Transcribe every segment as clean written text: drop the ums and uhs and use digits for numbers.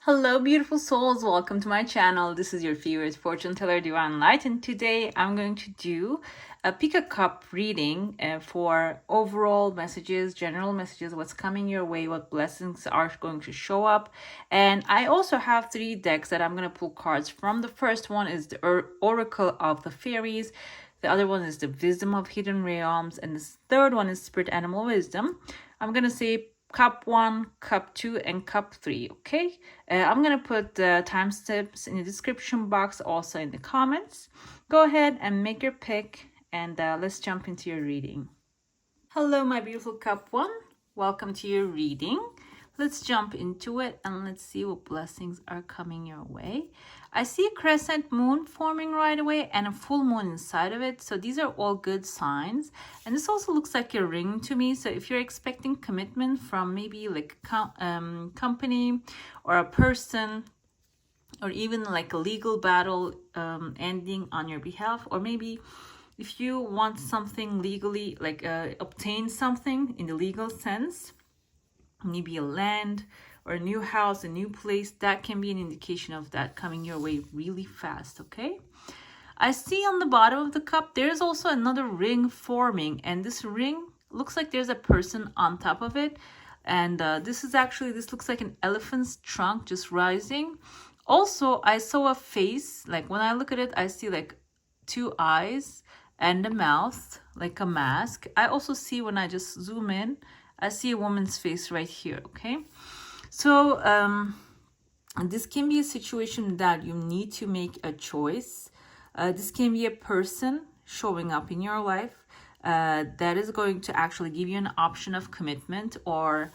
Hello, beautiful souls. Welcome to my channel. This is your favorite fortune teller, Divine Light, and today I'm going to do a pick a cup reading for overall messages, general messages, what's coming your way, what blessings are going to show up. And I also have 3 decks that I'm going to pull cards from. The first one is the Oracle of the Fairies. The other one is the Wisdom of Hidden Realms. And the third one is Spirit Animal Wisdom. I'm going to say cup 1, cup 2, and cup 3, okay? I'm going to put the timestamps in the description box, also in the comments. Go ahead and make your pick, and let's jump into your reading. Hello, my beautiful cup 1. Welcome to your reading. Let's jump into it and let's see what blessings are coming your way. I see a crescent moon forming right away and a full moon inside of it. So these are all good signs. And this also looks like a ring to me. So if you're expecting commitment from maybe like a company or a person, or even like a legal battle ending on your behalf, or maybe if you want something legally, like obtain something in the legal sense, maybe a land or a new house, a new place, that can be an indication of that coming your way really fast, okay? I see on the bottom of the cup, there's also another ring forming, and this ring looks like there's a person on top of it. And this looks like an elephant's trunk just rising. Also, I saw a face, like when I look at it, I see like 2 eyes and a mouth, like a mask. I also see, when I just zoom in, I see a woman's face right here, okay? So this can be a situation that you need to make a choice. This can be a person showing up in your life that is going to actually give you an option of commitment, or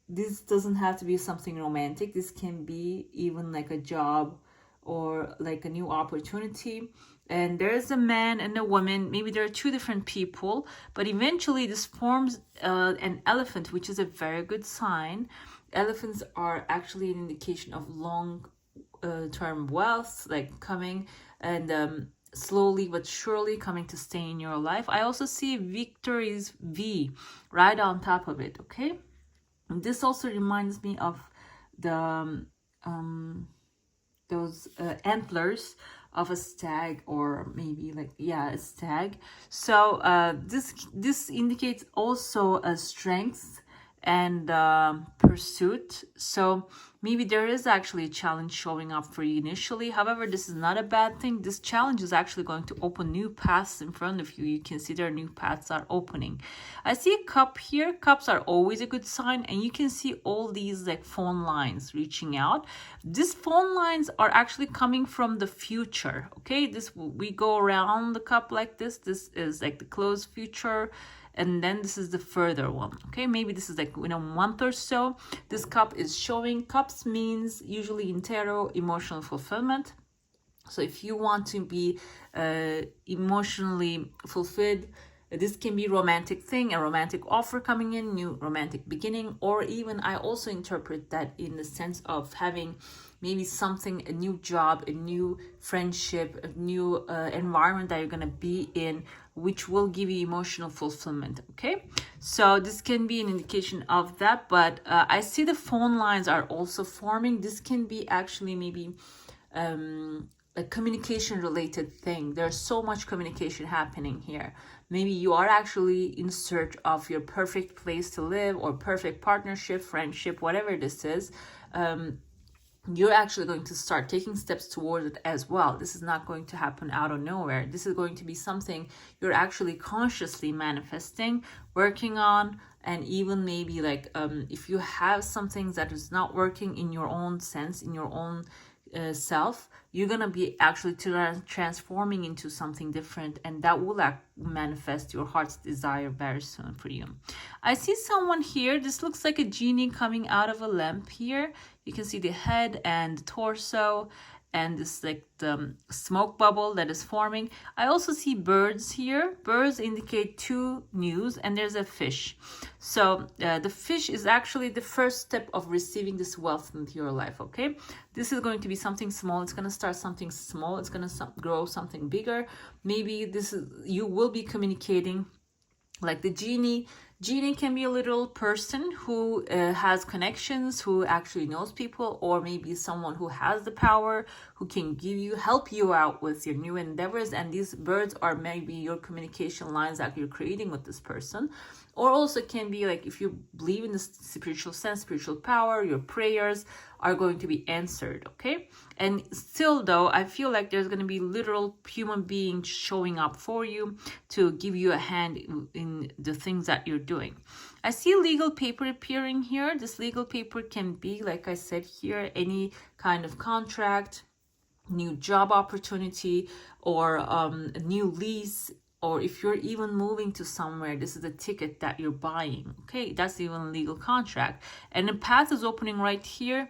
this doesn't have to be something romantic. This can be even like a job or like a new opportunity. And there's a man and a woman. Maybe there are 2 different people, but eventually this forms an elephant, which is a very good sign. Elephants are actually an indication of long term wealth, like coming and slowly but surely coming to stay in your life. I also see Victory's V right on top of it, okay? And this also reminds me of the those antlers of a stag, or maybe like, yeah, a stag. So this indicates also a strength and pursuit. So maybe there is actually a challenge showing up for you initially. However, this is not a bad thing. This challenge is actually going to open new paths in front of you. You can see there new paths are opening. I see a cup here. Cups are always a good sign, and you can see all these like phone lines reaching out. These phone lines are actually coming from the future, okay? We go around the cup like this. This is like the close future, and then this is the further one, okay? Maybe this is like in a month or so. This cup is showing. Cups means usually in tarot emotional fulfillment. So if you want to be emotionally fulfilled, this can be romantic thing, a romantic offer coming in, new romantic beginning, or even I also interpret that in the sense of having maybe something, a new job, a new friendship, a new environment that you're going to be in, which will give you emotional fulfillment, okay? So this can be an indication of that, but I see the phone lines are also forming. This can be actually maybe a communication related thing. There's so much communication happening here. Maybe you are actually in search of your perfect place to live, or perfect partnership, friendship, whatever this is. You're actually going to start taking steps towards it as well. This is not going to happen out of nowhere. This is going to be something you're actually consciously manifesting, working on, and even maybe like if you have something that is not working in your own sense, in your own self, you're gonna be actually transforming into something different, and that will manifest your heart's desire very soon for you. I see someone here. This looks like a genie coming out of a lamp here. You can see the head and the torso, and this like the smoke bubble that is forming. I also see birds here. Birds indicate 2 news, and there's a fish. So the fish is actually the first step of receiving this wealth into your life, okay? This is going to be something small. It's going to start something small. It's going to grow something bigger. Maybe you will be communicating like the genie. Genie can be a little person who has connections, who actually knows people, or maybe someone who has the power, who can help you out with your new endeavors. And these birds are maybe your communication lines that you're creating with this person. Or also can be like, if you believe in the spiritual sense, spiritual power, your prayers are going to be answered, okay? And still though, I feel like there's going to be literal human beings showing up for you to give you a hand in the things that you're doing. I see legal paper appearing here. This legal paper can be, like I said here, any kind of contract, new job opportunity, or a new lease, or if you're even moving to somewhere, this is a ticket that you're buying, okay? That's even a legal contract. And the path is opening right here.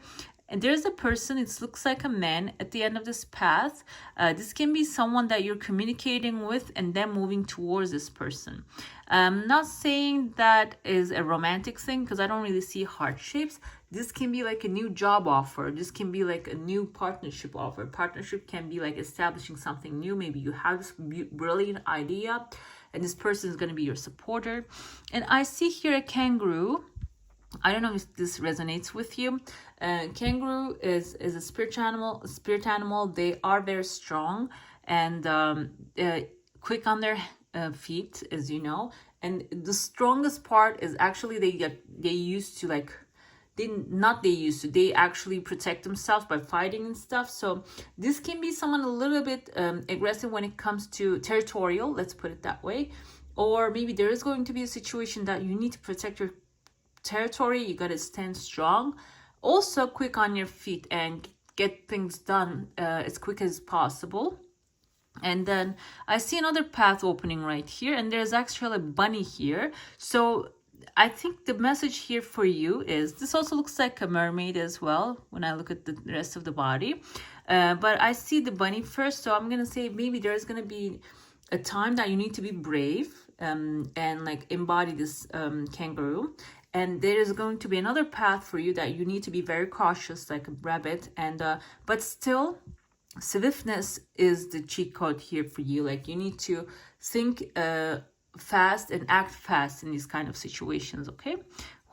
And there's a person, it looks like a man at the end of this path. This can be someone that you're communicating with and then moving towards this person. I'm not saying that is a romantic thing because I don't really see heart shapes. This can be like a new job offer. This can be like a new partnership offer. Partnership can be like establishing something new. Maybe you have this brilliant idea and this person is going to be your supporter. And I see here a kangaroo. I don't know if this resonates with you. Kangaroo is a spirit animal. They are very strong and quick on their feet, as you know. And the strongest part is actually they actually protect themselves by fighting and stuff. So this can be someone a little bit aggressive when it comes to territorial, let's put it that way. Or maybe there is going to be a situation that you need to protect your territory. You got to stand strong, also quick on your feet and get things done as quick as possible. And then I see another path opening right here, and there's actually a bunny here. So I think the message here for you is, this also looks like a mermaid as well when I look at the rest of the body, but I see the bunny first. So I'm gonna say maybe there's gonna be a time that you need to be brave and like embody this kangaroo. And there is going to be another path for you that you need to be very cautious, like a rabbit. And but still, swiftness is the cheat code here for you. Like you need to think fast and act fast in these kind of situations, okay?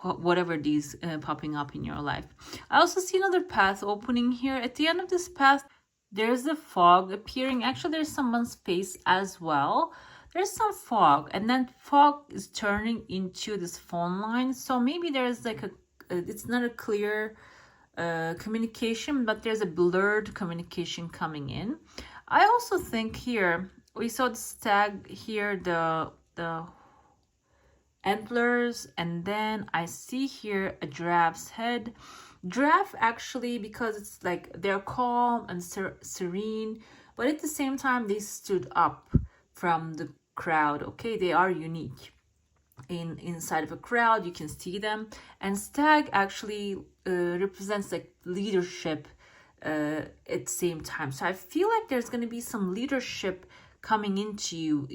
Whatever these popping up in your life. I also see another path opening here. At the end of this path, there's a fog appearing. Actually, there's someone's face as well. There's some fog, and then fog is turning into this phone line. So maybe there's like it's not a clear communication, but there's a blurred communication coming in. I also think here, we saw the stag here, the antlers, and then I see here a giraffe's head. Giraffe actually, because it's like they're calm and serene, but at the same time they stood up from the crowd, okay? They are unique. Inside of a crowd you can see them. And stag actually represents like leadership at the same time. So I feel like there's going to be some leadership coming into you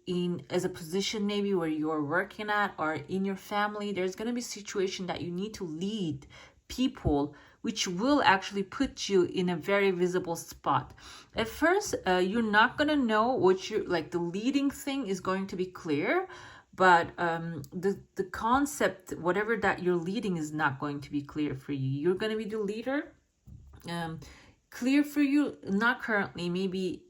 in as a position maybe where you're working at, or in your family. There's going to be a situation that you need to lead people, which will actually put you in a very visible spot. At first, you're not going to know what you're like. The leading thing is going to be clear, but the concept, whatever that you're leading, is not going to be clear for you. You're going to be the leader. Clear for you, not currently. Maybe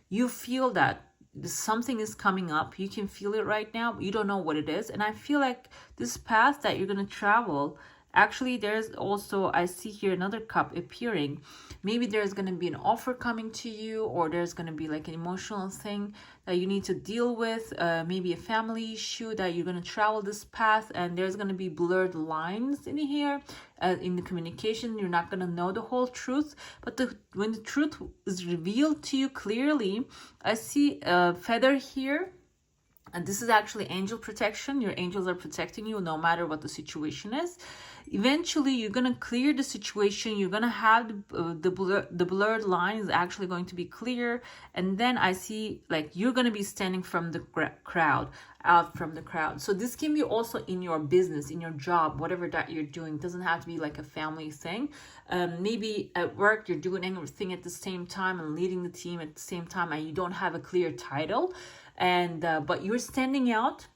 you feel that something is coming up. You can feel it right now, but you don't know what it is. And I feel like this path that you're going to travel, actually there's also, I see here another cup appearing. Maybe there's going to be an offer coming to you, or there's going to be like an emotional thing that you need to deal with, maybe a family issue that you're going to travel this path, and there's going to be blurred lines in here in the communication. You're not going to know the whole truth, but when the truth is revealed to you clearly, I see a feather here. And this is actually angel protection. Your angels are protecting you no matter what the situation is. Eventually, you're going to clear the situation. You're going to have the blurred line is actually going to be clear. And then I see like you're going to be standing from the crowd, out from the crowd. So this can be also in your business, in your job, whatever that you're doing. It doesn't have to be like a family thing. Maybe at work, you're doing everything at the same time and leading the team at the same time, and you don't have a clear title. And but you're standing out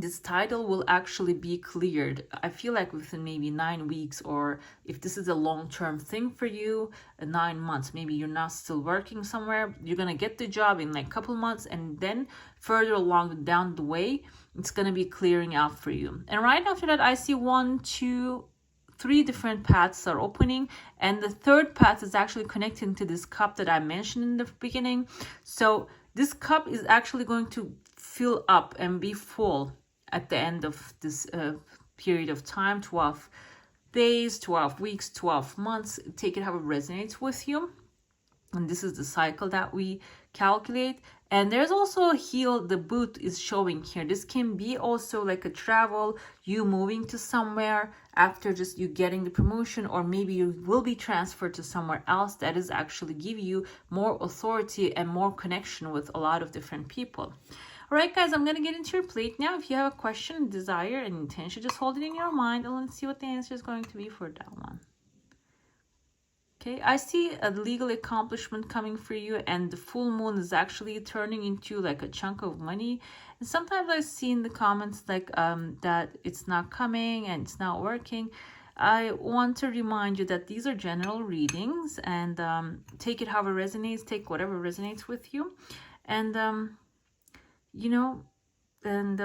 this title will actually be cleared. I feel like within maybe 9 weeks, or if this is a long-term thing for you, 9 months, maybe you're not still working somewhere, you're gonna get the job in like a couple months, and then further along down the way, it's gonna be clearing out for you. And right after that, I see 1, 2, 3 different paths are opening, and the third path is actually connecting to this cup that I mentioned in the beginning. So this cup is actually going to fill up and be full at the end of this period of time, 12 days, 12 weeks, 12 months. Take it how it resonates with you. And this is the cycle that we calculate. And there's also a heel, the boot is showing here. This can be also like a travel, you moving to somewhere after just you getting the promotion, or maybe you will be transferred to somewhere else that is actually give you more authority and more connection with a lot of different people. All right, guys, I'm going to get into your plate now. If you have a question, desire, and intention, just hold it in your mind, and let's see what the answer is going to be for that one. Okay, I see a legal accomplishment coming for you, and the full moon is actually turning into like a chunk of money. And sometimes I see in the comments like that it's not coming and it's not working. I want to remind you that these are general readings, and take it however resonates, take whatever resonates with you. And you know, and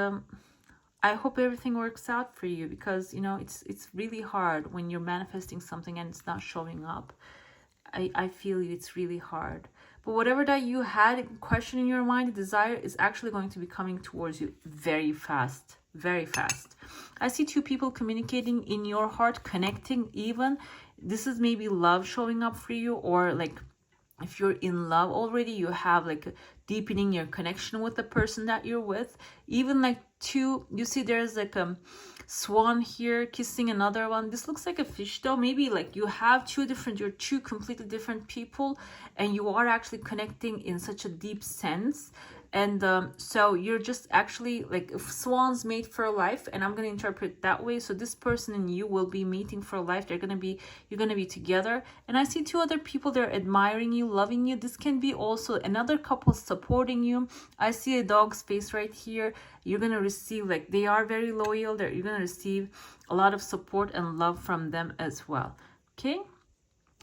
I hope everything works out for you, because you know it's really hard when you're manifesting something and it's not showing up. I feel you, it's really hard. But whatever that you had a question in your mind, the desire is actually going to be coming towards you very fast, very fast. I see 2 people communicating in your heart, connecting even. This is maybe love showing up for you, or like if you're in love already, you have like deepening your connection with the person that you're with. Even like 2, you see there's like a swan here kissing another one. This looks like a fish though. Maybe like you have you're 2 completely different people, and you are actually connecting in such a deep sense. And so you're just actually like swans mate for life, and I'm going to interpret that way. So this person and you will be meeting for life. You're going to be together. And I see 2 other people, they're admiring you, loving you. This can be also another couple supporting you. I see a dog's face right here. You're going to receive, like, they are very loyal. You're going to receive a lot of support and love from them as well. Okay.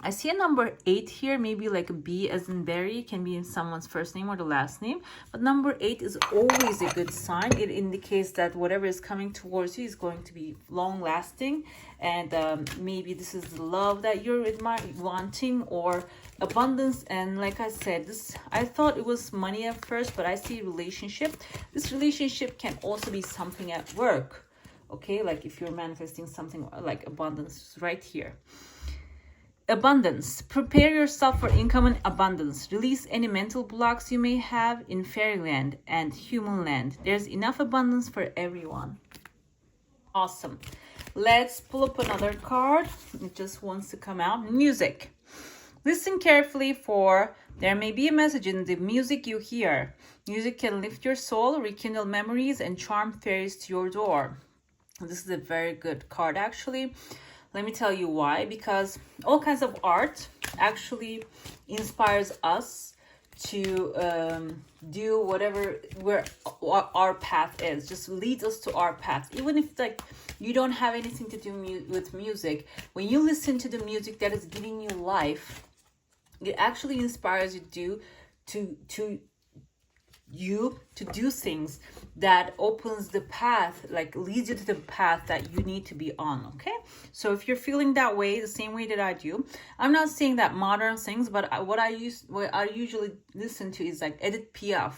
I see a number 8 here, maybe like a B as in berry, can be in someone's first name or the last name. But number 8 is always a good sign. It indicates that whatever is coming towards you is going to be long lasting. And maybe this is the love that you're wanting, or abundance. And like I said, I thought it was money at first, but I see relationship. This relationship can also be something at work. Okay, like if you're manifesting something like abundance right here. Abundance. Prepare yourself for income and abundance. Release any mental blocks you may have in fairyland and human land. There's enough abundance for everyone. Awesome. Let's pull up another card. It just wants to come out. Music. Listen carefully, for there may be a message in the music you hear. Music can lift your soul, rekindle memories, and charm fairies to your door. This is a very good card, actually. Let me tell you why. Because all kinds of art actually inspires us to do where our path is. Just leads us to our path. Even if like you don't have anything to do with music, when you listen to the music that is giving you life, it actually inspires you to do things that opens the path, like leads you to the path that you need to be on. Okay, so if you're feeling that way, the same way that I do, I'm not saying that modern things, but what I usually listen to is like Edith Piaf,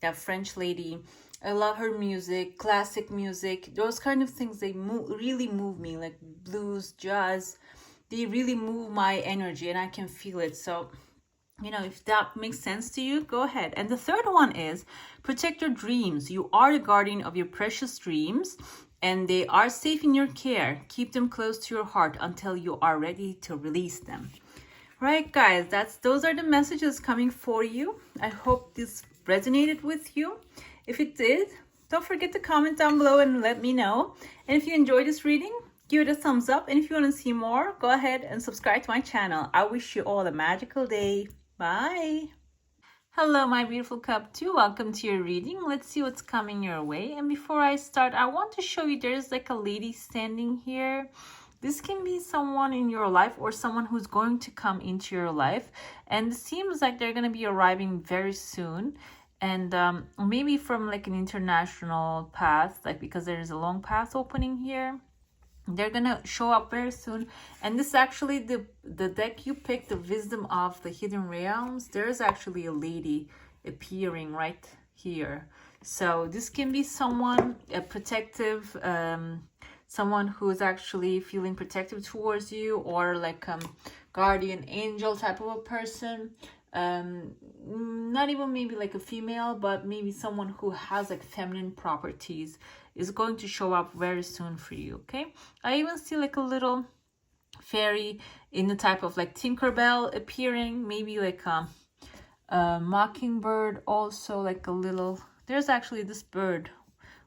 that French lady. I love her music, classic music, those kind of things. They really move me, like blues, jazz. They really move my energy, and I can feel it. So you know, if that makes sense to you, go ahead. And the third one is protect your dreams. You are the guardian of your precious dreams, and they are safe in your care. Keep them close to your heart until you are ready to release them. Right, guys, those are the messages coming for you. I hope this resonated with you. If it did, don't forget to comment down below and let me know. And if you enjoyed this reading, give it a thumbs up. And if you want to see more, go ahead and subscribe to my channel. I wish you all a magical day. Bye. Hello, my beautiful cup 2. Welcome to your reading. Let's see what's coming your way. And before I start, I want to show you there's like a lady standing here. This can be someone in your life or someone who's going to come into your life. And it seems like they're going to be arriving very soon. And maybe from like an international path, like because there's a long path opening here. They're gonna show up very soon. And this is actually the deck you picked, the Wisdom of the Hidden Realms. There's actually a lady appearing right here. So this can be someone, a protective, someone who is actually feeling protective towards you, or like guardian angel type of a person. Not even maybe like a female, but maybe someone who has like feminine properties is going to show up very soon for you. Okay, I even see like a little fairy in the type of like Tinkerbell appearing, maybe like a mockingbird, also like a little, there's actually this bird,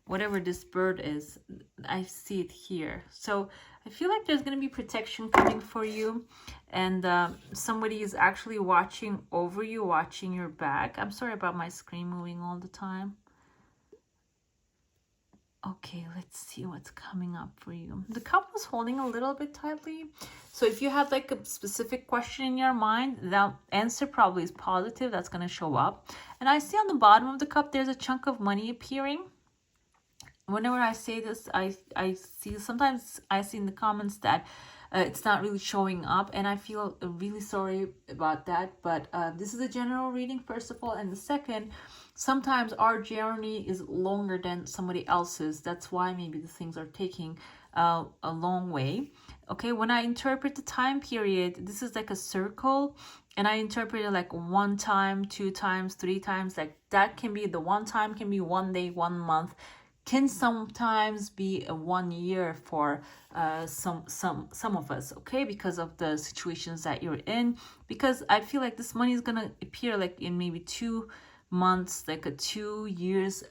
whatever this bird is, I see it here. So I feel like there's going to be protection coming for you, and somebody is actually watching over you, watching your back. I'm sorry about my screen moving all the time. Okay, let's see what's coming up for you. The cup was holding a little bit tightly. So if you had like a specific question in your mind, the answer probably is positive. That's going to show up. And I see on the bottom of the cup, there's a chunk of money appearing. Whenever I say this, I see, sometimes I see in the comments that it's not really showing up, and I feel really sorry about that. But this is a general reading, first of all, and the second, sometimes our journey is longer than somebody else's. That's why maybe the things are taking a long way. Okay, when I interpret the time period, this is like a circle, and I interpret it like 1 time, 2 times, 3 times. Like that can be, the 1 time can be 1 day, 1 month, can sometimes be a 1 year for some of us, okay, because of the situations that you're in. Because I feel like this money is gonna appear like in maybe 2 months, like a 2 years.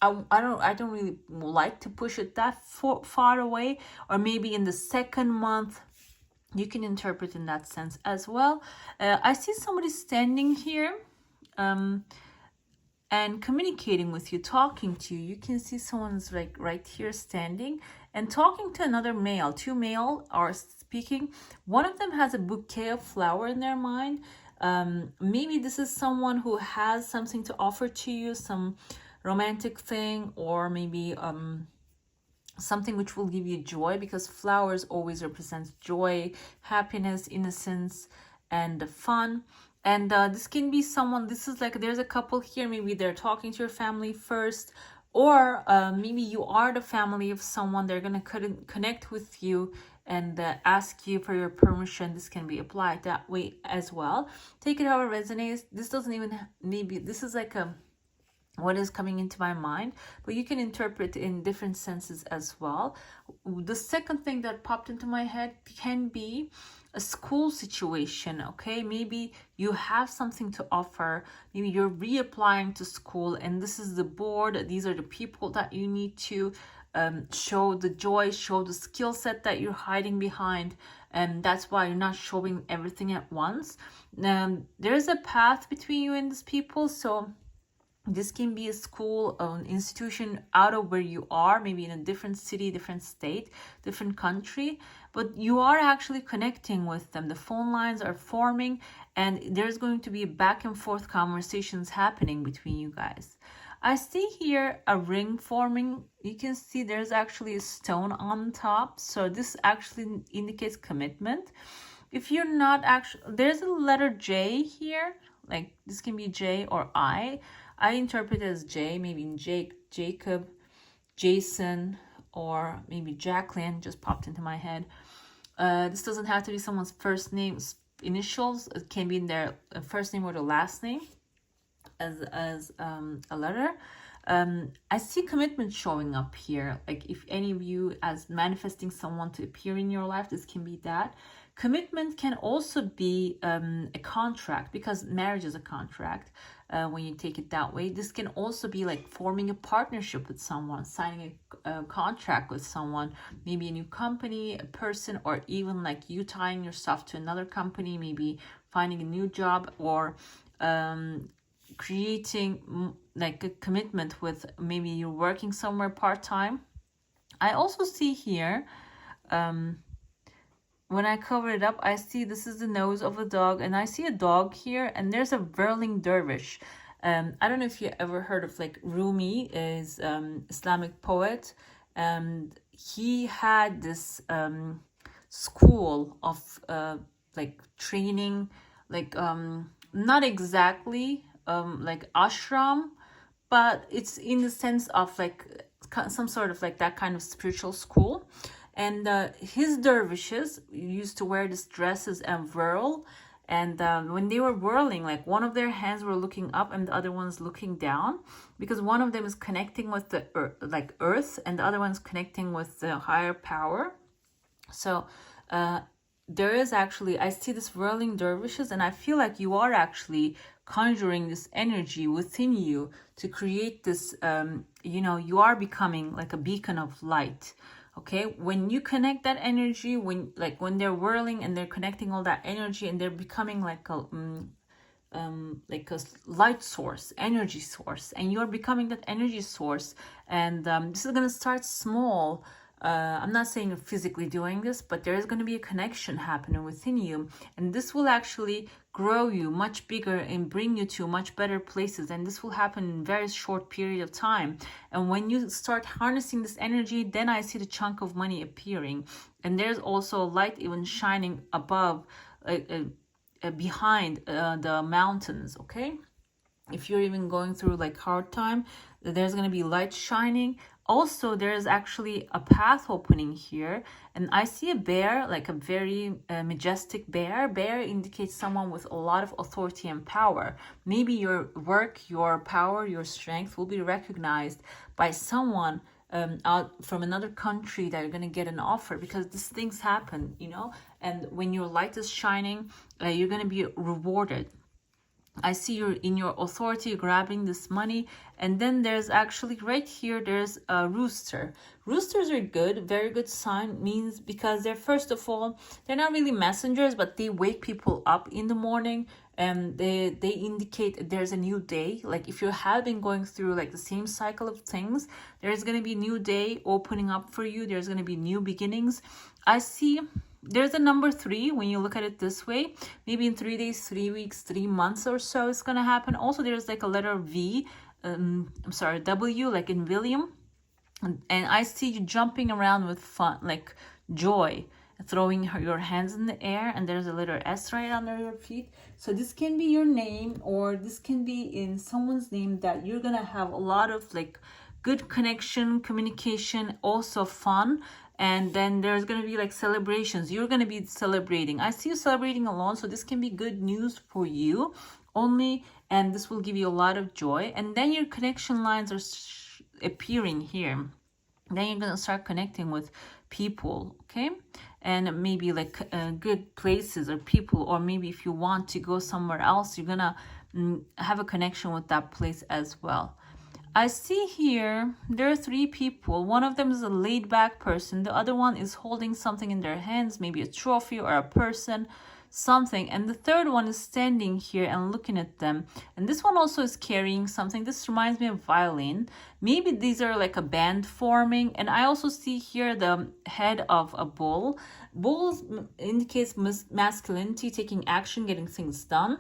I don't really like to push it that far away, or maybe in the 2nd month. You can interpret in that sense as well. I see somebody standing here and communicating with you, talking to you. You can see someone's like right here standing and talking to another male. 2 male are speaking. One of them has a bouquet of flower in their mind. Maybe this is someone who has something to offer to you, some romantic thing, or maybe something which will give you joy, because flowers always represents joy, happiness, innocence, and fun. And this can be someone, this is like, there's a couple here, maybe they're talking to your family first, or maybe you are the family of someone. They're going to connect with you and ask you for your permission. This can be applied that way as well. Take it however it resonates. This doesn't even, maybe this is like a, what is coming into my mind, but you can interpret in different senses as well. The second thing that popped into my head can be a school situation. Okay, maybe you have something to offer, maybe you're reapplying to school, and this is the board, these are the people that you need to show the joy, show the skill set that you're hiding behind, and that's why you're not showing everything at once. There's a path between you and these people, so this can be a school, an institution out of where you are, maybe in a different city, different state, different country, but you are actually connecting with them. The phone lines are forming, and there's going to be back and forth conversations happening between you guys. I see here a ring forming. You can see there's actually a stone on top, so this actually indicates commitment. If you're not actually, there's a letter J here, like this can be J or I interpret it as J, maybe in Jacob, Jason, or maybe Jacqueline, just popped into my head. This doesn't have to be someone's first name, initials. It can be in their first name or the last name as a letter. I see commitment showing up here. Like if any of you as manifesting someone to appear in your life, this can be that. Commitment can also be a contract, because marriage is a contract when you take it that way. This can also be like forming a partnership with someone, signing a contract with someone, maybe a new company, a person, or even like you tying yourself to another company, maybe finding a new job, or creating like a commitment with, maybe you're working somewhere part-time. I also see here, when I cover it up, I see this is the nose of a dog, and I see a dog here, and there's a whirling dervish. I don't know if you ever heard of, like, Rumi is Islamic poet, and he had this school of like training, like not exactly like ashram, but it's in the sense of like some sort of like that kind of spiritual school. And his dervishes used to wear these dresses and whirl. And when they were whirling, like one of their hands were looking up and the other one's looking down, because one of them is connecting with the earth, and the other one's connecting with the higher power. So there is actually, I see this whirling dervishes, and I feel like you are actually conjuring this energy within you to create this, you know, you are becoming like a beacon of light. Okay, when you connect that energy, when they're whirling and they're connecting all that energy, and they're becoming like a light source, energy source, and you're becoming that energy source. And this is going to start small. I'm not saying you're physically doing this, but there is going to be a connection happening within you, and this will actually grow you much bigger and bring you to much better places. And this will happen in a very short period of time. And when you start harnessing this energy, then I see the chunk of money appearing, and there's also light even shining above, behind the mountains. Okay, if you're even going through like hard time, there's going to be light shining. Also, there's actually a path opening here, and I see a bear, like a very majestic bear. Bear indicates someone with a lot of authority and power. Maybe your work, your power, your strength will be recognized by someone out from another country that you're going to get an offer, because these things happen, you know. And when your light is shining, you're going to be rewarded. I see you're in your authority grabbing this money. And then there's actually right here, there's a rooster. Roosters are good, very good sign. Means because they're, first of all, they're not really messengers, but they wake people up in the morning, and they indicate there's a new day. Like if you have been going through like the same cycle of things, there's going to be a new day opening up for you. There's going to be new beginnings. I see there's a number 3 when you look at it this way. Maybe in 3 days, 3 weeks, 3 months or so it's going to happen. Also, there's like a letter V, W, like in William. And I see you jumping around with fun, like joy, throwing your hands in the air, and there's a letter S right under your feet. So this can be your name, or this can be in someone's name, that you're going to have a lot of like good connection, communication, also fun. And then there's going to be like celebrations. You're going to be celebrating. I see you celebrating alone. So this can be good news for you only. And this will give you a lot of joy. And then your connection lines are appearing here. Then you're going to start connecting with people. Okay. And maybe like good places or people. Or maybe if you want to go somewhere else, you're going to have a connection with that place as well. I see here there are 3 people. One of them is a laid back person. The other one is holding something in their hands, maybe a trophy or a person, something. And the third one is standing here and looking at them. And this one also is carrying something. This reminds me of violin. Maybe these are like a band forming. And I also see here the head of a bull. Bulls indicates masculinity, taking action, getting things done.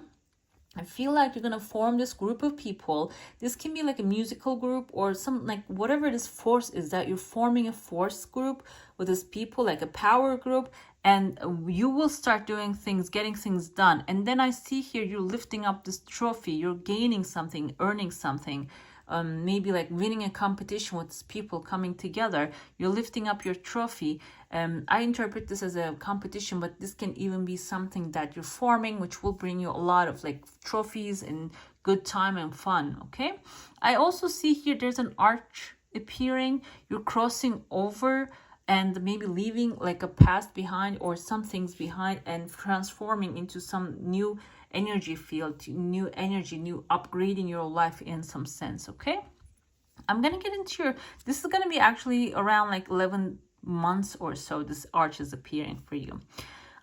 I feel like you're going to form this group of people. This can be like a musical group or some, like whatever this force is, that you're forming a force group with these people, like a power group, and you will start doing things, getting things done. And then I see here you're lifting up this trophy, you're gaining something, earning something. Maybe like winning a competition with people coming together, you're lifting up your trophy. I interpret this as a competition, but this can even be something that you're forming, which will bring you a lot of like trophies and good time and fun. Okay, I also see here there's an arch appearing. You're crossing over and maybe leaving like a past behind or some things behind and transforming into some new energy field, new energy, new upgrading your life in some sense. Okay, I'm gonna get into your, this is gonna be actually around like 11 months or so this arch is appearing for you.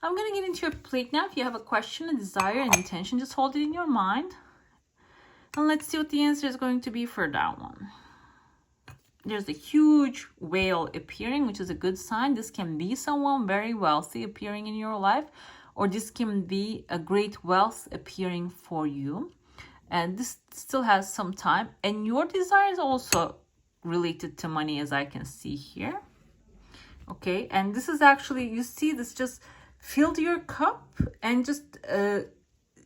I'm gonna get into your plate now. If you have a question, a desire, an intention, just hold it in your mind. And let's see what the answer is going to be for that one. There's a huge whale appearing, which is a good sign. This can be someone very wealthy appearing in your life, or this can be a great wealth appearing for you. And this still has some time. And your desire is also related to money, as I can see here. Okay, and this is actually, you see, this just filled your cup, and just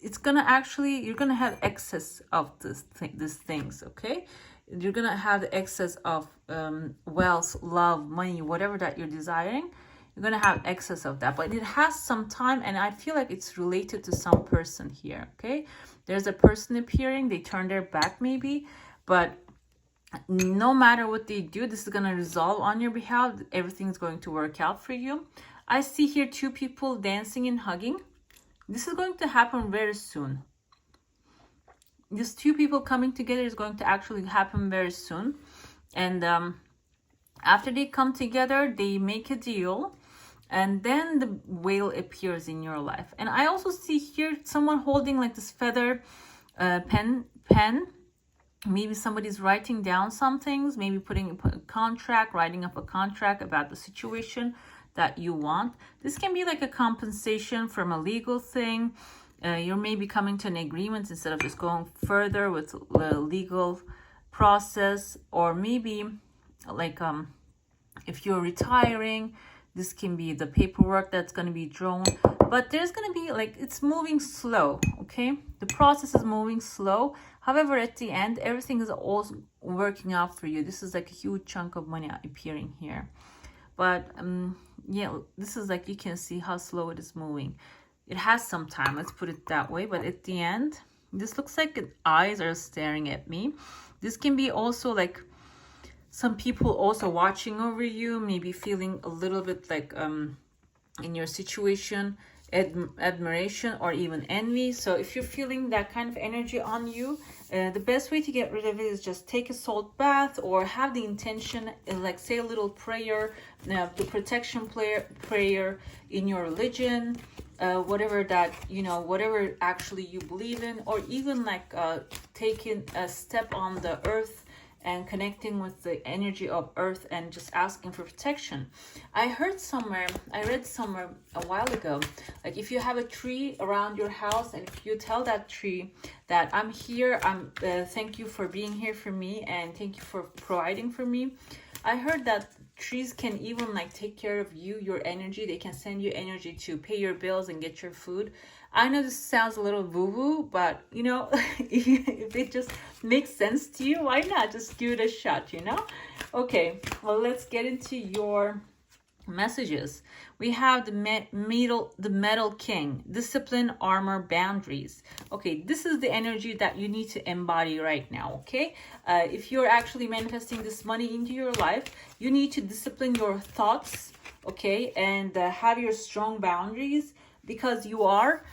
it's gonna actually, you're gonna have excess of these things. Okay, you're gonna have the excess of wealth, love, money, whatever that you're desiring. You're gonna have excess of that, but it has some time, and I feel like it's related to some person here. Okay, there's a person appearing, they turn their back maybe, but no matter what they do, this is going to resolve on your behalf. Everything's going to work out for you. I see here two people dancing and hugging. This is going to happen very soon. These two people coming together is going to actually happen very soon. And after they come together, they make a deal. And then the whale appears in your life. And I also see here someone holding like this feather pen. Maybe somebody's writing down some things, maybe putting a contract, writing up a contract about the situation that you want. This can be like a compensation from a legal thing. You're maybe coming to an agreement instead of just going further with the legal process. Or maybe like if you're retiring, this can be the paperwork that's going to be drawn. But there's going to be like, it's moving slow, okay? The process is moving slow. However, at the end, everything is also working out for you. This is like a huge chunk of money appearing here. But yeah, this is like, you can see how slow it is moving. It has some time, let's put it that way. But at the end, this looks like eyes are staring at me. This can be also like some people also watching over you, maybe feeling a little bit like in your situation, admiration or even envy. So if you're feeling that kind of energy on you, the best way to get rid of it is just take a salt bath, or have the intention, like say a little prayer, the protection prayer in your religion, whatever that, you know, whatever actually you believe in, or even like taking a step on the earth and connecting with the energy of earth and just asking for protection. I read somewhere a while ago, like if you have a tree around your house, and if you tell that tree that I'm here, thank you for being here for me, and thank you for providing for me. I heard that trees can even like take care of you, your energy. They can send you energy to pay your bills and get your food. I know this sounds a little woo-woo, but you know, if it just makes sense to you, why not just give it a shot, you know? Okay, well, let's get into your messages. We have the metal king, discipline, armor, boundaries. Okay, this is the energy that you need to embody right now. Okay, if you're actually manifesting this money into your life, you need to discipline your thoughts, okay, and have your strong boundaries, because you are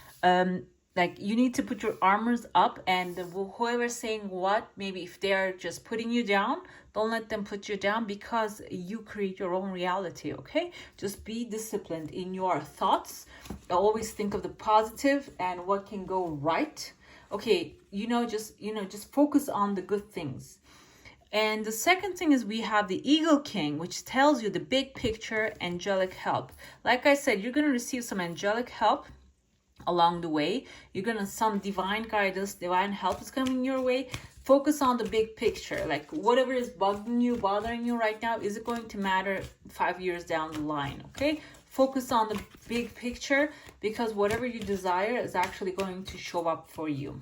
like, you need to put your armors up, and whoever's saying what, maybe if they're just putting you down, don't let them put you down, because you create your own reality. Okay, just be disciplined in your thoughts. Always think of the positive and what can go right. Okay, just focus on the good things. And the second thing is we have the Eagle King, which tells you the big picture, angelic help. Like I said, you're going to receive some angelic help along the way. You're gonna, some divine guidance, divine help is coming your way. Focus on the big picture, like whatever is bothering you right now, is it going to matter 5 years down the line? Okay, focus on the big picture, because whatever you desire is actually going to show up for you,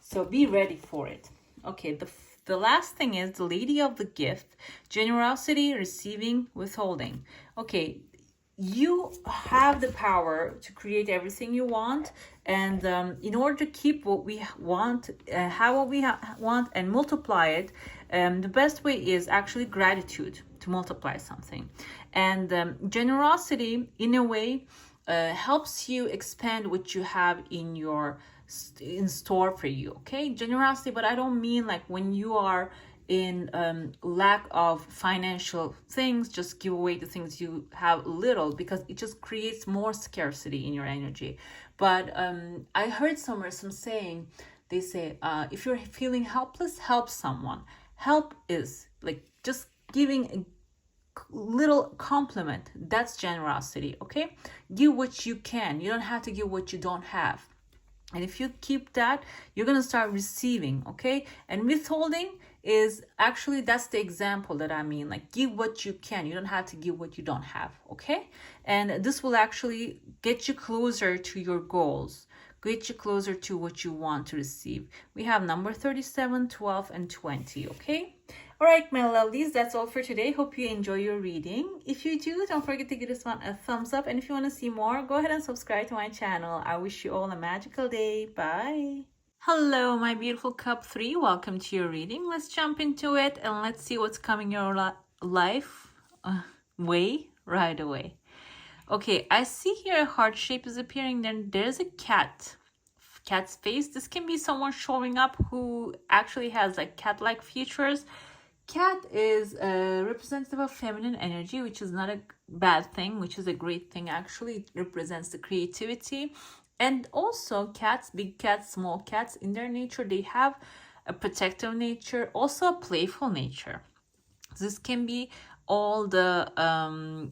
so be ready for it. Okay, the last thing is the Lady of the Gift, generosity, receiving, withholding. Okay, you have the power to create everything you want, and in order to keep what we want, have what we want, and multiply it, the best way is actually gratitude to multiply something. And generosity, in a way, helps you expand what you have in store for you. Okay, generosity, but I don't mean like when you are in lack of financial things, just give away the things you have little, because it just creates more scarcity in your energy. But I heard somewhere some saying they say, if you're feeling helpless, help someone. Help is like just giving a little compliment. That's generosity. Okay, give what you can. You don't have to give what you don't have. And if you keep that, you're going to start receiving. Okay, and withholding is actually, that's the example that I mean, like give what you can. You don't have to give what you don't have. Okay, and this will actually get you closer to your goals, get you closer to what you want to receive. We have number 37, 12, and 20. Okay, all right, my lovelies, that's all for today. Hope you enjoy your reading. If you do, don't forget to give this one a thumbs up. And if you want to see more, go ahead and subscribe to my channel. I wish you all a magical day. Bye. Hello, my beautiful cup 3. Welcome to your reading. Let's jump into it and let's see what's coming your life way right away. Okay, I see here a heart shape is appearing. Then there's a cat's face. This can be someone showing up who actually has like cat-like features. Cat is a representative of feminine energy, which is not a bad thing, which is a great thing actually. It represents the creativity. And also cats, big cats, small cats, in their nature, they have a protective nature, also a playful nature. This can be all the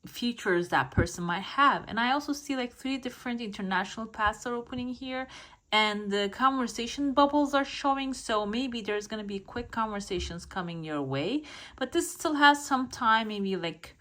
features that person might have. And I also see like 3 different international paths are opening here. And the conversation bubbles are showing, so maybe there's going to be quick conversations coming your way. But this still has some time, maybe like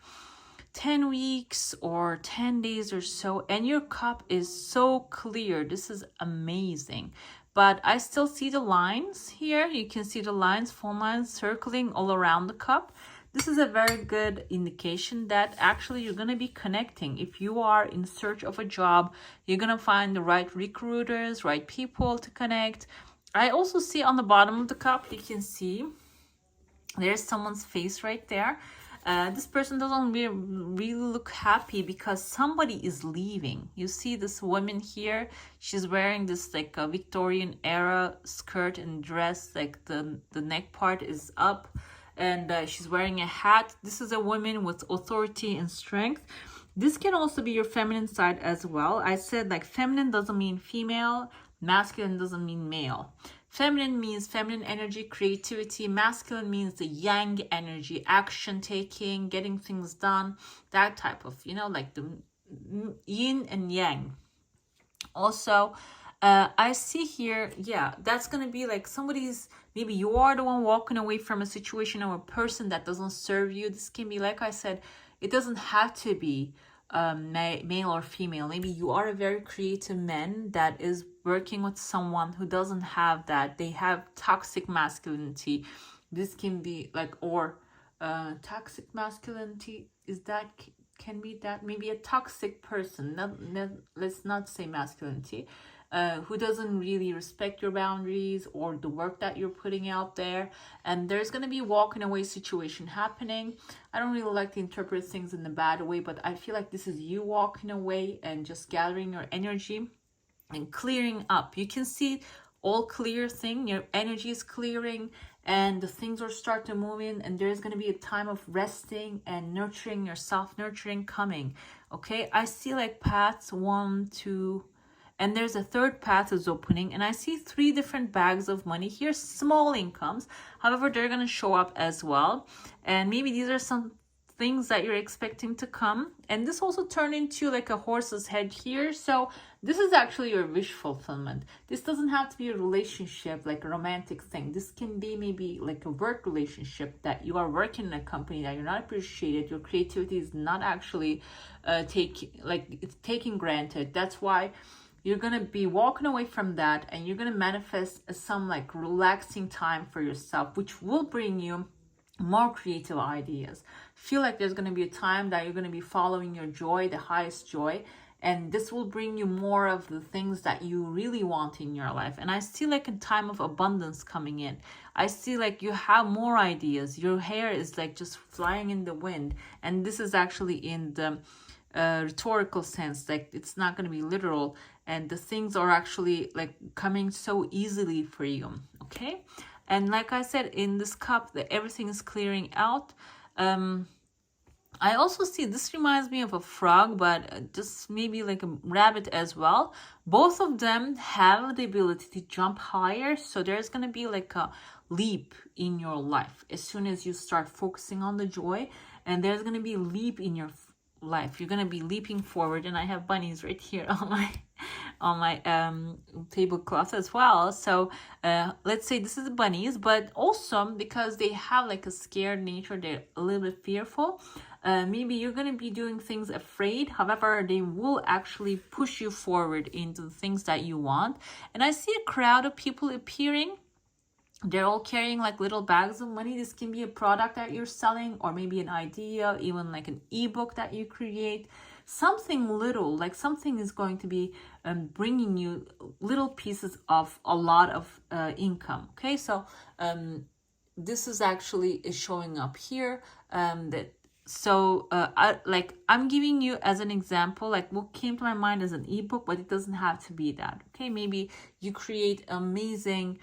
10 weeks or 10 days or so. And your cup is so clear. This is amazing. But I still see the lines here. You can see the lines, phone lines circling all around the cup. This is a very good indication that actually you're going to be connecting. If you are in search of a job, you're going to find the right recruiters, right people to connect. I also see on the bottom of the cup, you can see there's someone's face right there. This person doesn't really look happy because somebody is leaving. You see this woman here, she's wearing this like a Victorian era skirt and dress, like the neck part is up. And she's wearing a hat. This is a woman with authority and strength. This can also be your feminine side as well. I said like feminine doesn't mean female, masculine doesn't mean male. Feminine means feminine energy, creativity. Masculine means the yang energy, action taking, getting things done, that type of, you know, like the yin and yang. Also, I see here, yeah, that's going to be like somebody's, maybe you are the one walking away from a situation or a person that doesn't serve you. This can be, like I said, it doesn't have to be male or female. Maybe you are a very creative man that is working with someone who doesn't have that. They have toxic masculinity. This can be like, or toxic masculinity, is that, can be that maybe a toxic person, let's not say masculinity, who doesn't really respect your boundaries or the work that you're putting out there. And there's going to be walking away situation happening. I don't really like to interpret things in a bad way, but I feel like this is you walking away and just gathering your energy and clearing up. You can see all clear thing, your energy is clearing and the things are start to move in, and there's going to be a time of resting and nurturing yourself, nurturing coming. Okay, I see like paths 1, 2, and there's a third path is opening, and I see 3 different bags of money here, small incomes. However, they're going to show up as well, and maybe these are some things that you're expecting to come. And this also turned into like a horse's head here, so this is actually your wish fulfillment. This doesn't have to be a relationship, like a romantic thing. This can be maybe like a work relationship, that you are working in a company that you're not appreciated, your creativity is not actually it's taken granted. That's why you're going to be walking away from that, and you're going to manifest some like relaxing time for yourself, which will bring you more creative ideas. Feel like there's going to be a time that you're going to be following your joy, the highest joy, and this will bring you more of the things that you really want in your life. And I see like a time of abundance coming in. I see like you have more ideas. Your hair is like just flying in the wind, and this is actually in the rhetorical sense, like it's not going to be literal, and the things are actually like coming so easily for you. Okay, and like I said, in this cup, that everything is clearing out. I also see this reminds me of a frog, but just maybe like a rabbit as well. Both of them have the ability to jump higher. So there's going to be like a leap in your life as soon as you start focusing on the joy. And there's going to be a leap in your life. You're going to be leaping forward. And I have bunnies right here on my tablecloth as well. So let's say this is the bunnies, but also because they have like a scared nature, they're a little bit fearful. Maybe you're going to be doing things afraid. However, they will actually push you forward into the things that you want. And I see a crowd of people appearing. They're all carrying like little bags of money. This can be a product that you're selling, or maybe an idea, even like an ebook that you create. Something little, like something is going to be bringing you little pieces of a lot of income. Okay, so this is actually showing up here. I'm giving you as an example, like what came to my mind as an ebook, but it doesn't have to be that. Okay, maybe you create amazing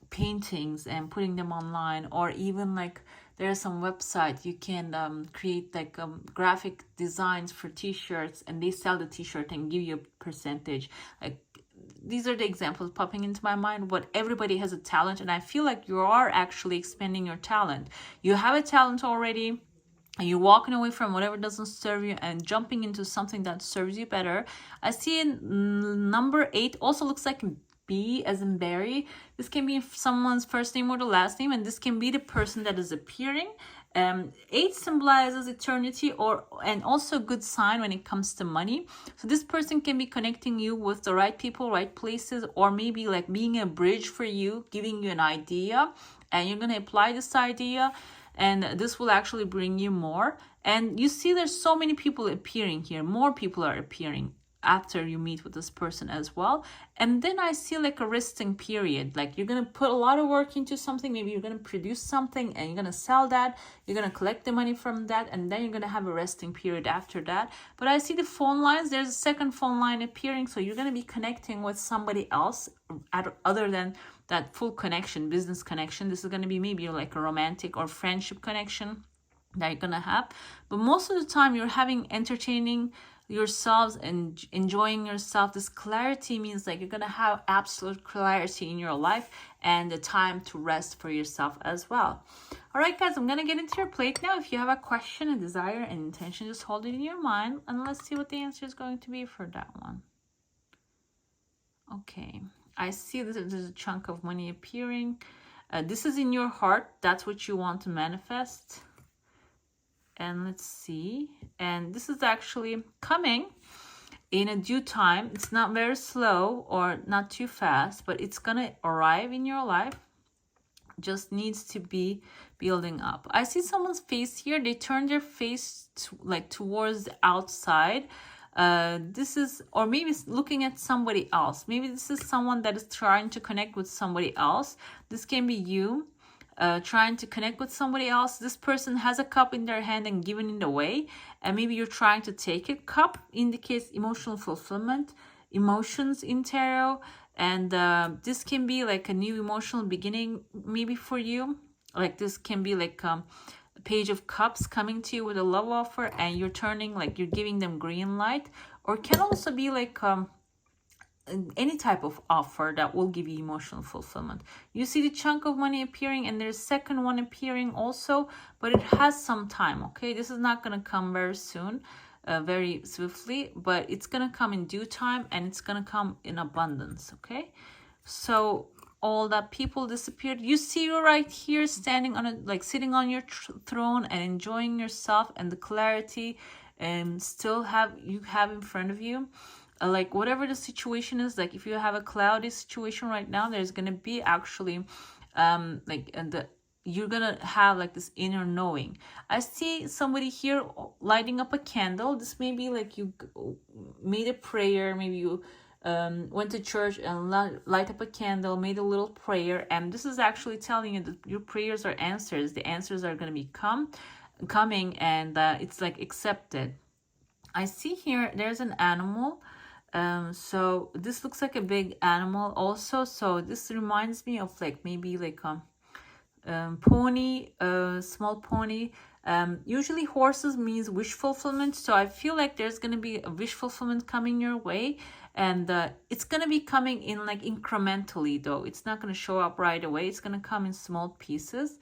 paintings and putting them online, or even like there are some websites you can create like graphic designs for t-shirts, and they sell the t-shirt and give you a percentage. Like these are the examples popping into my mind. But everybody has a talent, and I feel like you are actually expanding your talent. You have a talent already, and you're walking away from whatever doesn't serve you and jumping into something that serves you better. I see number 8 also looks like B as in berry. This can be someone's first name or the last name, and this can be the person that is appearing. 8 symbolizes eternity, and also a good sign when it comes to money. So this person can be connecting you with the right people, right places, or maybe like being a bridge for you, giving you an idea, and you're going to apply this idea, and this will actually bring you more. And you see there's so many people appearing here. More people are appearing after you meet with this person as well. And then I see like a resting period, like you're going to put a lot of work into something. Maybe you're going to produce something and you're going to sell that, you're going to collect the money from that, and then you're going to have a resting period after that. But I see the phone lines, there's a second phone line appearing, so you're going to be connecting with somebody else other than that full connection, business connection. This is going to be maybe like a romantic or friendship connection that you're going to have. But most of the time you're entertaining yourselves and enjoying yourself. This clarity means like you're gonna have absolute clarity in your life and the time to rest for yourself as well. All right, guys, I'm gonna get into your plate now. If you have a question, a desire, an intention, just hold it in your mind, and let's see what the answer is going to be for that one. Okay, I see that there's a chunk of money appearing. This is in your heart. That's what you want to manifest. And let's see, and this is actually coming in a due time. It's not very slow or not too fast, but it's gonna arrive in your life. Just needs to be building up. I see someone's face here. They turn their face towards the outside. This is, or maybe it's looking at somebody else. Maybe this is someone that is trying to connect with somebody else. This can be you. Trying to connect with somebody else. This person has a cup in their hand and giving it away, and maybe you're trying to take it. Cup indicates emotional fulfillment, emotions in tarot, and this can be like a new emotional beginning maybe for you. Like this can be like a page of cups coming to you with a love offer, and you're turning, like you're giving them green light, or can also be like any type of offer that will give you emotional fulfillment. You see the chunk of money appearing, and there's a second one appearing also, but it has some time. Okay, this is not going to come very soon, very swiftly, but it's going to come in due time, and it's going to come in abundance. Okay, so all that people disappeared. You see you right here standing on sitting on your throne and enjoying yourself and the clarity and still have in front of you. Like whatever the situation is, like if you have a cloudy situation right now, there's gonna be actually you're gonna have like this inner knowing. I see somebody here lighting up a candle. This may be like you made a prayer, maybe you went to church and light up a candle, made a little prayer, and this is actually telling you that your prayers are answers. The answers are gonna be coming, and it's like accepted. I see here there's an animal. So this looks like a big animal also. So this reminds me of like maybe like pony, small pony. Usually horses means wish fulfillment, so I feel like there's going to be a wish fulfillment coming your way, and it's going to be coming in like incrementally, though. It's not going to show up right away. It's going to come in small pieces.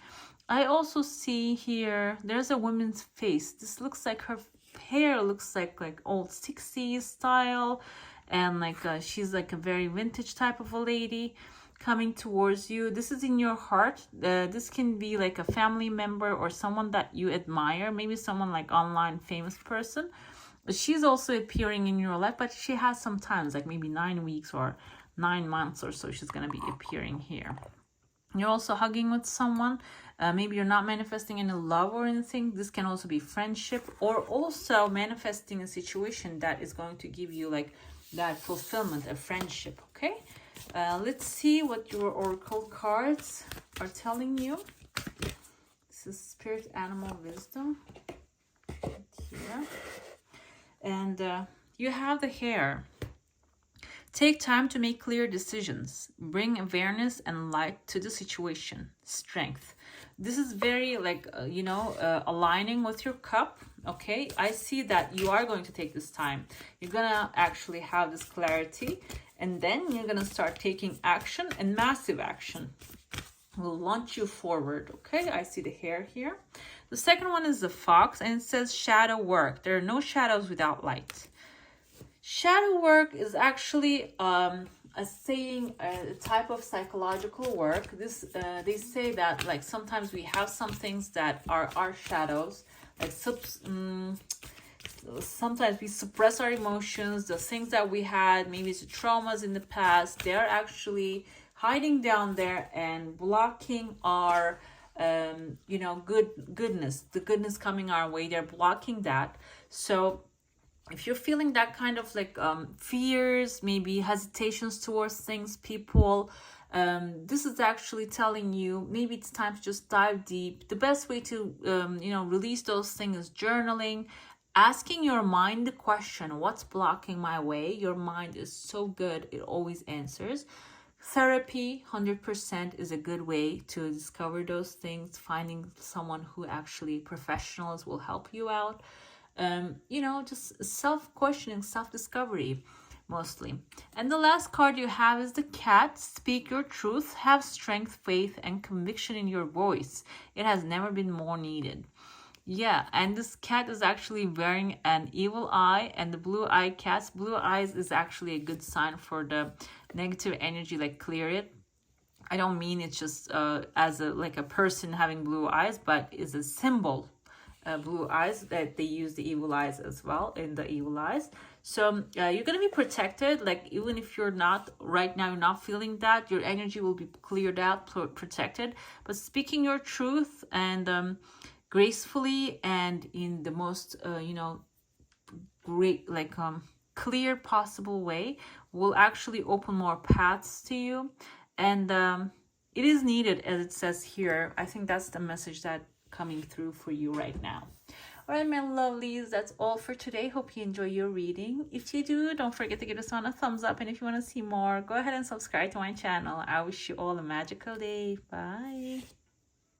I also see here there's a woman's face. This looks like her hair looks like old 60s style, and like she's like a very vintage type of a lady coming towards you. This is in your heart. This can be like a family member or someone that you admire, maybe someone like online famous person. She's also appearing in your life, but she has some times, like maybe 9 weeks or 9 months or so, she's going to be appearing here. You're also hugging with someone. Maybe you're not manifesting any love or anything. This can also be friendship, or also manifesting a situation that is going to give you like that fulfillment, a friendship. Okay, let's see what your oracle cards are telling you. This is spirit animal wisdom here, and you have the hair. Take time to make clear decisions. Bring awareness and light to the situation. Strength. This is very like, aligning with your cup. Okay, I see that you are going to take this time. You're going to actually have this clarity. And then you're going to start taking action, and massive action will launch you forward. Okay, I see the hair here. The second one is the fox, and it says shadow work. There are no shadows without light. Shadow work is actually a saying, a type of psychological work. This they say that like sometimes we have some things that are our shadows, like sometimes we suppress our emotions, the things that we had, maybe it's traumas in the past. They're actually hiding down there and blocking our goodness, the goodness coming our way. They're blocking that. So if you're feeling that kind of like fears, maybe hesitations towards things, people, this is actually telling you maybe it's time to just dive deep. The best way to release those things is journaling, asking your mind the question, what's blocking my way? Your mind is so good, it always answers. Therapy 100% is a good way to discover those things. Finding someone who actually professionals will help you out. Just self-questioning, self-discovery mostly. And the last card you have is the cat. Speak your truth, have strength, faith, and conviction in your voice. It has never been more needed. Yeah, and this cat is actually wearing an evil eye, and the blue eye cat's blue eyes is actually a good sign for the negative energy, like clear it. I don't mean it's just as a person having blue eyes, but is a symbol. Blue eyes, that they use the evil eyes as well in the evil eyes. So you're going to be protected. Like even if you're not right now, you're not feeling that, your energy will be cleared out, protected. But speaking your truth and gracefully and in the most great clear possible way will actually open more paths to you. And it is needed, as it says here. I think that's the message that coming through for you right now. All right, my lovelies, that's all for today. Hope you enjoy your reading. If you do, don't forget to give this one a thumbs up, and if you want to see more, go ahead and subscribe to my channel. I wish you all a magical day. Bye.